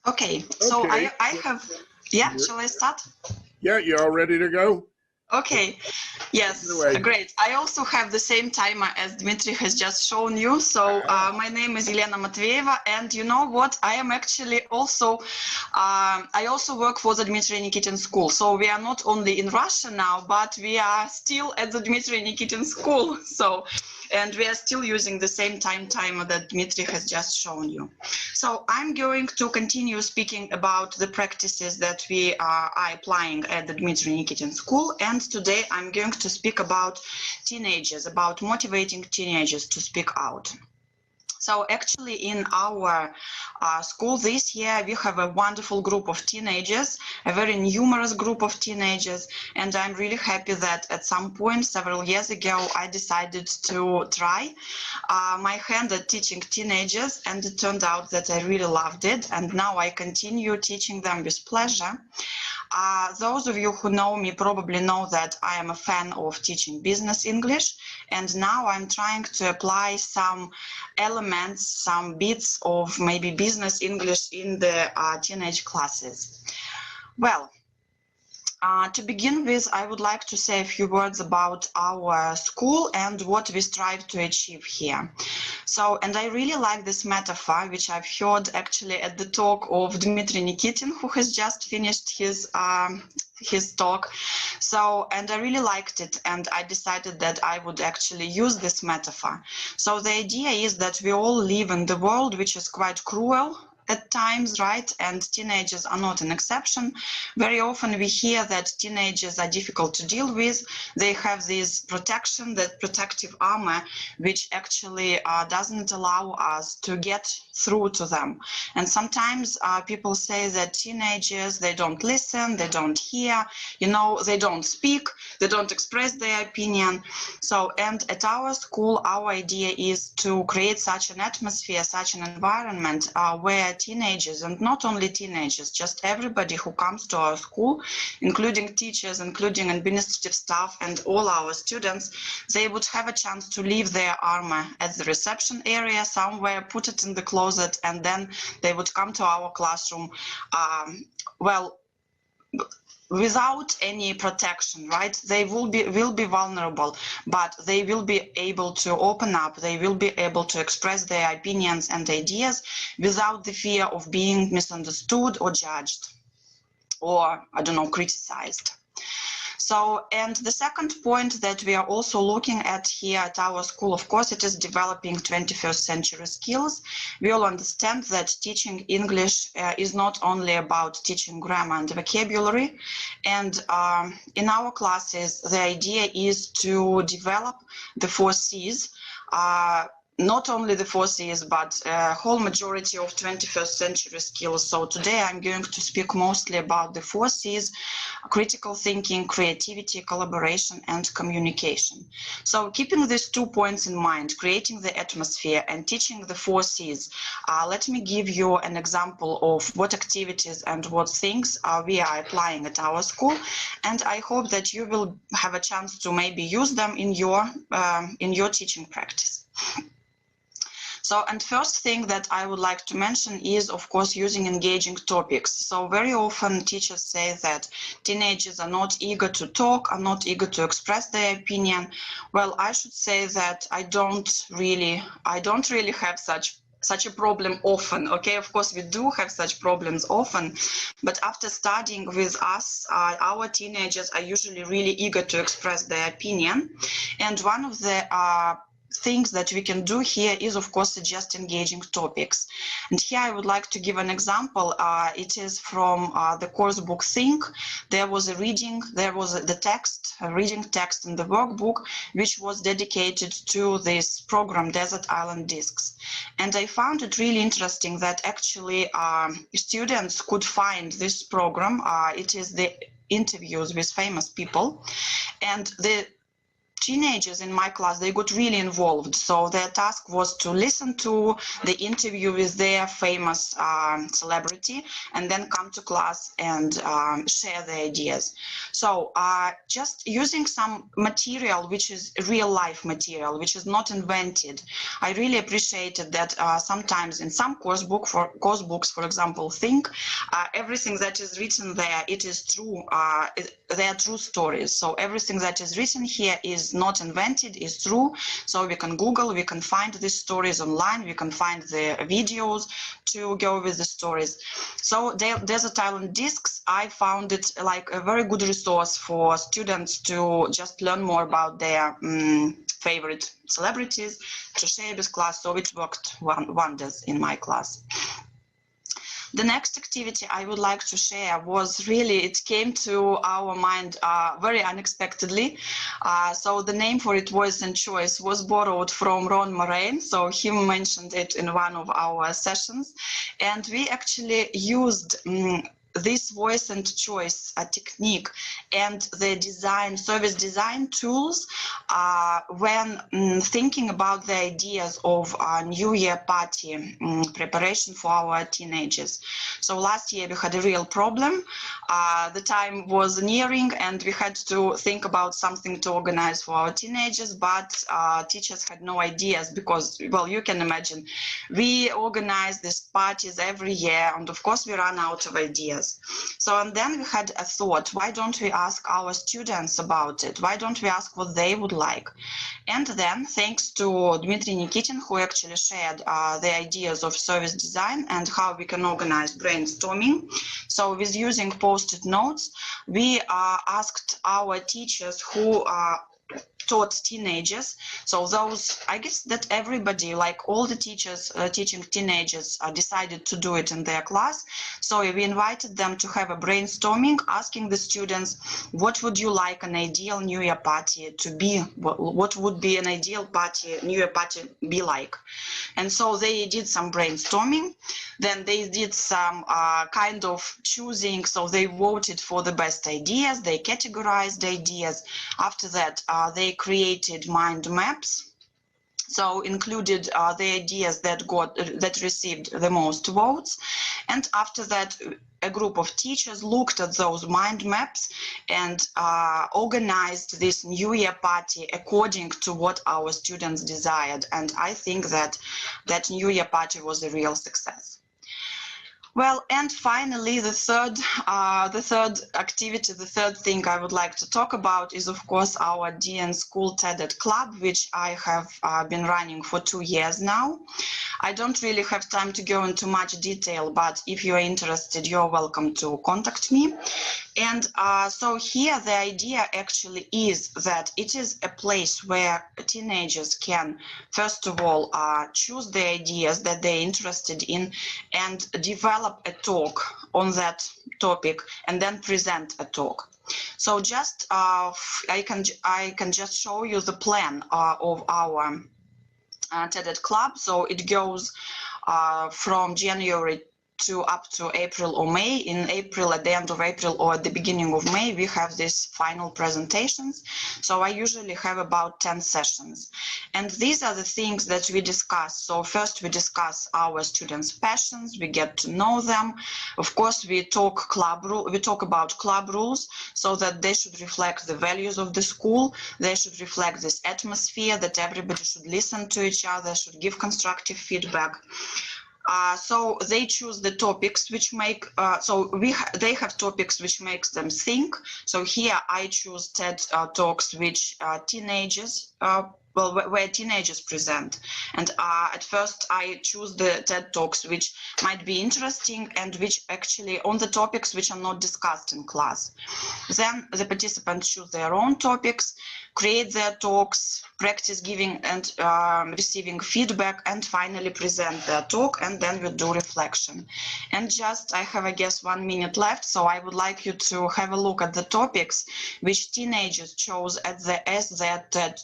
Okay, so Okay. I have, yeah, shall I start? Yeah, you're all ready to go? Okay, yes, great. I also have the same timer as Dmitry has just shown you. So my name is Elena Matveeva, and you know what? I am actually also, I also work for the Dmitry Nikitin School. So we are not only in Russia now, but we are still at the Dmitry Nikitin School. So, and we are still using the same timer that Dmitry has just shown you. So I'm going to continue speaking about the practices that we are applying at the Dmitry Nikitin School. And today I'm going to speak about teenagers, about motivating teenagers to speak out. So actually in our school this year, we have a wonderful group of teenagers, a very numerous group of teenagers. And I'm really happy that at some point several years ago, I decided to try my hand at teaching teenagers. And it turned out that I really loved it. And now I continue teaching them with pleasure. Those of you who know me probably know that I am a fan of teaching business English, and now I'm trying to apply some elements, some bits of maybe business English in the teenage classes. Well, to begin with, I would like to say a few words about our school and what we strive to achieve here. So, and I really like this metaphor, which I've heard actually at the talk of Dmitry Nikitin, who has just finished his talk. So, and I really liked it, and I decided that I would actually use this metaphor. So the idea is that we all live in the world which is quite cruel at times, right? And teenagers are not an exception. Very often we hear that teenagers are difficult to deal with. They have this protection, that protective armor, which actually doesn't allow us to get through to them. And sometimes people say that teenagers, they don't listen, they don't hear, you know, they don't speak, they don't express their opinion. So, and at our school, our idea is to create such an atmosphere, such an environment where teenagers, and not only teenagers, just everybody who comes to our school, including teachers, including administrative staff, and all our students, they would have a chance to leave their armor at the reception area somewhere, put it in the closet, and then they would come to our classroom, well, without any protection, right? They will be vulnerable, but they will be able to open up. They will be able to express their opinions and ideas without the fear of being misunderstood or judged or, I don't know, criticized. So, and the second point that we are also looking at here at our school, of course, it is developing 21st century skills. We all understand that teaching English is not only about teaching grammar and vocabulary. And in our classes, the idea is to develop the 4 C's, not only the 4 C's, but a whole majority of 21st century skills. So today I'm going to speak mostly about the 4 C's: critical thinking, creativity, collaboration, and communication. So keeping these 2 points in mind, creating the atmosphere and teaching the 4 C's, let me give you an example of what activities and what things we are applying at our school. And I hope that you will have a chance to maybe use them in your teaching practice. So, and first thing that I would like to mention is, of course, using engaging topics. So very often teachers say that teenagers are not eager to talk, are not eager to express their opinion. Well, I should say that I don't really have such a problem often. Okay, of course we do have such problems often, but after studying with us, our teenagers are usually really eager to express their opinion. And one of the things that we can do here is, of course, suggest engaging topics. And here I would like to give an example. It is from the course book Think. There was a reading, there was the text, a reading text in the workbook, which was dedicated to this program, Desert Island Discs. And I found it really interesting that actually students could find this program. It is the interviews with famous people. And the teenagers in my class, they got really involved. So their task was to listen to the interview with their famous celebrity and then come to class and share their ideas. So just using some material which is real life material, which is not invented. I really appreciated that sometimes in some course books, for example, think everything that is written there, it is true. They are true stories. So everything that is written here is not invented, is true. So we can Google, we can find these stories online, we can find the videos to go with the stories. So Desert Island Discs, I found it like a very good resource for students to just learn more about their favorite celebrities, to share with class. So it worked wonders in my class. The next activity I would like to share was really, it came to our mind very unexpectedly. So the name for it, Voice and Choice, was borrowed from Ron Moraine. So he mentioned it in one of our sessions. And we actually used this voice and choice technique and the service design tools when thinking about the ideas of a New Year party preparation for our teenagers. So last year we had a real problem. The time was nearing and we had to think about something to organize for our teenagers, but teachers had no ideas because, well, you can imagine, we organize these parties every year and of course we run out of ideas. So, and then we had a thought, why don't we ask our students about it? Why don't we ask what they would like? And then, thanks to Dmitry Nikitin, who actually shared the ideas of service design and how we can organize brainstorming. So with using post-it notes, we asked our teachers who taught teenagers. So those, I guess that everybody, like all the teachers teaching teenagers, decided to do it in their class. So we invited them to have a brainstorming, asking the students, what would you like an ideal New Year party to be? What would be an ideal party, New Year party be like? And so they did some brainstorming. Then they did some kind of choosing. So they voted for the best ideas. They categorized ideas. After that, they created mind maps, so included the ideas that received the most votes, and after that a group of teachers looked at those mind maps and organized this New Year party according to what our students desired, and I think that that New Year party was a real success. Well, and finally, the third activity, the third thing I would like to talk about is, of course, our DN School TED Club, which I have been running for 2 years now. I don't really have time to go into much detail, but if you're interested, you're welcome to contact me. And so here the idea actually is that it is a place where teenagers can, first of all, choose the ideas that they're interested in and develop a talk on that topic and then present a talk. So just I can just show you the plan of our TED Club. So it goes from January to up to April or May. In April, at the end of April or at the beginning of May, we have these final presentations. So I usually have about 10 sessions. And these are the things that we discuss. So first we discuss our students' passions, we get to know them. Of course, we talk about club rules so that they should reflect the values of the school. They should reflect this atmosphere that everybody should listen to each other, should give constructive feedback. So they choose the topics which make, they have topics which makes them think. So here I choose TED Talks which teenagers, where teenagers present. And at first I choose the TED Talks which might be interesting and which actually on the topics which are not discussed in class. Then the participants choose their own topics, create their talks, practice giving and receiving feedback, and finally present their talk, and then we do reflection. And just, I have, I guess, 1 minute left, so I would like you to have a look at the topics which teenagers chose as their TED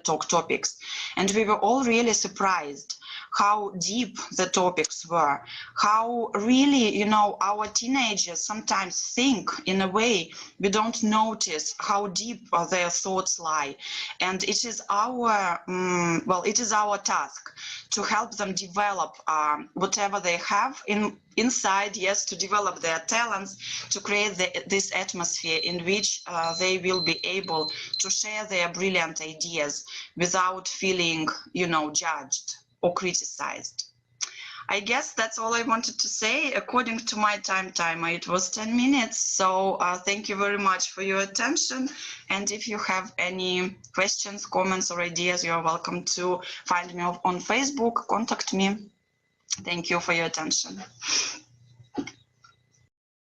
Talk topics. And we were all really surprised how deep the topics were, how really, you know, our teenagers sometimes think in a way we don't notice how deep their thoughts lie. And it is our, it is our task to help them develop whatever they have inside, yes, to develop their talents, to create this atmosphere in which they will be able to share their brilliant ideas without feeling, you know, judged or criticized. I guess that's all I wanted to say. According to my timer, it was 10 minutes. So thank you very much for your attention. And if you have any questions, comments, or ideas, you are welcome to find me on Facebook, contact me. Thank you for your attention.